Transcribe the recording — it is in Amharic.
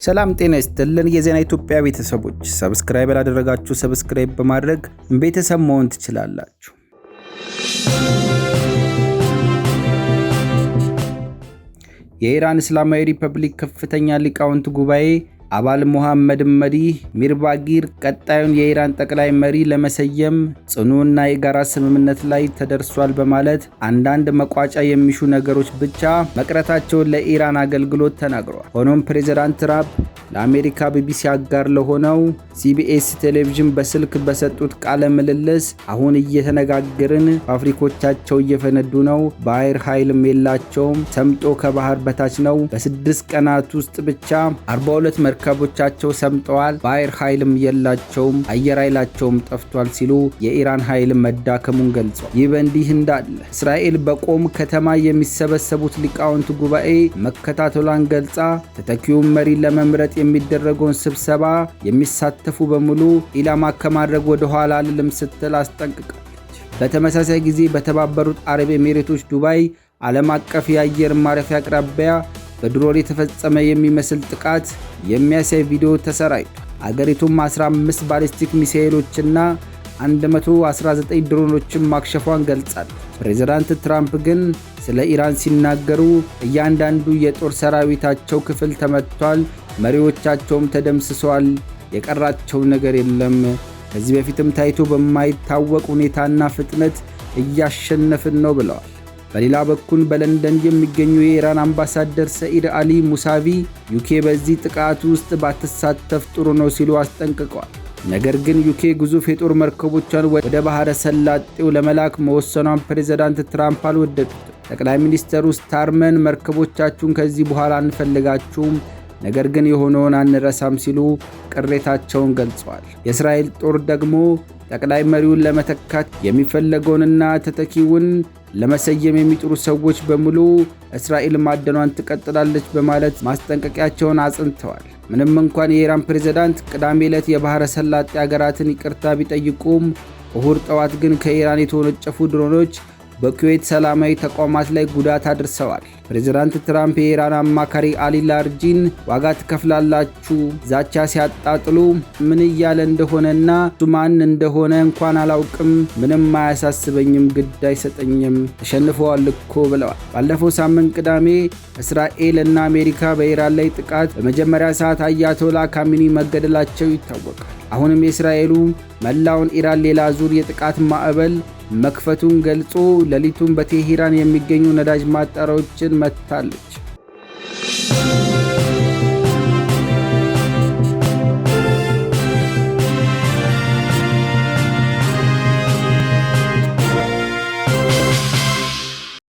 ሰላም ጤና ይስጥልን የዜና ኢትዮጵያ ቤተሰቦች ሰብስክራይብ ያላደረጋችሁ ሰብስክራይብ በማድረግ ቤተሰብ መሆን ትችላላችሁ። የኢራን እስላማዊ ሪፐብሊክ ከፍተኛ ሊቃውንት ጉባኤ አባል ሙሐመድ መዲ ሚርባጊር ቀጣዩን የኢራን ጠቅላይ መሪ ለመሰየም ጽኑና የጋራ ስምምነት ላይ ተደርሷል በማለት አንዳንድ መቋጫ የሚሹ ነገሮች ብቻ መቅረታቸውን ለኢራን አገልግሎት ተናግሯል። ሆኖም ፕሬዝዳንት ትራምፕ ለአሜሪካ ቢቢሲ አጋር ለሆነው ሲቢኤስ ቴሌቪዥን በስልክ በሰጡት ቃለ ምልልስ አሁን እየተነጋገርን ፋብሪኮቻቸው እየፈነዱ ነው፣ ባህር ኃይልም የላቸውም፣ ሰምጦ ከባህር በታች ነው፣ በ6 ቀናት ውስጥ ብቻ 42 መርከቦቻቸው ሰምጠዋል፣ ባህር ኃይልም የላቸውም፣ አየር ኃይላቸውም ጠፍቷል ሲሉ የኢራን ኃይል መዳከሙን ገልጸዋል። ይህ በእንዲህ እንዳለ እስራኤል በቆም ከተማ የሚሰበሰቡት ሊቃውንት ጉባኤ መከታተሏን ገልጻ ተተኪውን መሪ ለመምረጥ የሚደረገውን ስብሰባ የሚሳተፉ በሙሉ ኢላማ ከማድረግ ወደ ኋላ አልልም ስትል አስጠንቅቃለች። በተመሳሳይ ጊዜ በተባበሩት አረብ ኤሚሬቶች ዱባይ ዓለም አቀፍ የአየር ማረፊያ አቅራቢያ በድሮን የተፈጸመ የሚመስል ጥቃት የሚያሳይ ቪዲዮ ተሰራጭቷል። አገሪቱም 15 ባሊስቲክ ሚሳኤሎችና 119 ድሮኖችን ማክሸፏን ገልጻለች። ፕሬዝዳንት ትራምፕ ግን ስለ ኢራን ሲናገሩ እያንዳንዱ የጦር ሰራዊታቸው ክፍል ተመቷል፣ መሪዎቻቸውም ተደምስሰዋል፣ የቀራቸው ነገር የለም፣ ከዚህ በፊትም ታይቶ በማይታወቅ ሁኔታና ፍጥነት እያሸነፍን ነው ብለዋል። በሌላ በኩል በለንደን የሚገኙ የኢራን አምባሳደር ሰኢድ አሊ ሙሳቪ ዩኬ በዚህ ጥቃት ውስጥ ባትሳተፍ ጥሩ ነው ሲሉ አስጠንቅቀዋል። ነገር ግን ዩኬ ግዙፍ የጦር መርከቦቿን ወደ ባህረ ሰላጤው ለመላክ መወሰኗን ፕሬዝዳንት ትራምፕ አልወደዱትም። ጠቅላይ ሚኒስትሩ ስታርመን መርከቦቻችሁን ከዚህ በኋላ አንፈልጋችሁም፣ ነገር ግን የሆነውን አንረሳም ሲሉ ቅሬታቸውን ገልጸዋል። የእስራኤል ጦር ደግሞ ጠቅላይ መሪውን ለመተካት የሚፈለገውንና ተተኪውን ለመሰየም የሚጥሩ ሰዎች በሙሉ እስራኤል ማደኗን ትቀጥላለች በማለት ማስጠንቀቂያቸውን አጽንተዋል። ምንም እንኳን የኢራን ፕሬዝዳንት ቅዳሜ ዕለት የባህረ ሰላጤ ሀገራትን ይቅርታ ቢጠይቁም እሁድ ጠዋት ግን ከኢራን የተወነጨፉ ድሮኖች በኩዌት ሰላማዊ ተቋማት ላይ ጉዳት አድርሰዋል። ፕሬዝዳንት ትራምፕ የኢራን አማካሪ አሊ ላርጂን ዋጋ ትከፍላላችሁ ዛቻ ሲያጣጥሉ ምን እያለ እንደሆነና ማን እንደሆነ እንኳን አላውቅም፣ ምንም አያሳስበኝም፣ ግድ አይሰጠኝም፣ ተሸንፈዋል እኮ ብለዋል። ባለፈው ሳምንት ቅዳሜ እስራኤል እና አሜሪካ በኢራን ላይ ጥቃት በመጀመሪያ ሰዓት አያቶላ ካሚኒ መገደላቸው ይታወቃል። አሁንም የእስራኤሉ መላውን ኢራን ሌላ ዙር የጥቃት ማዕበል መክፈቱን ገልጾ ሌሊቱን በቴሄራን የሚገኙ ነዳጅ ማጣሪያዎችን መታለች።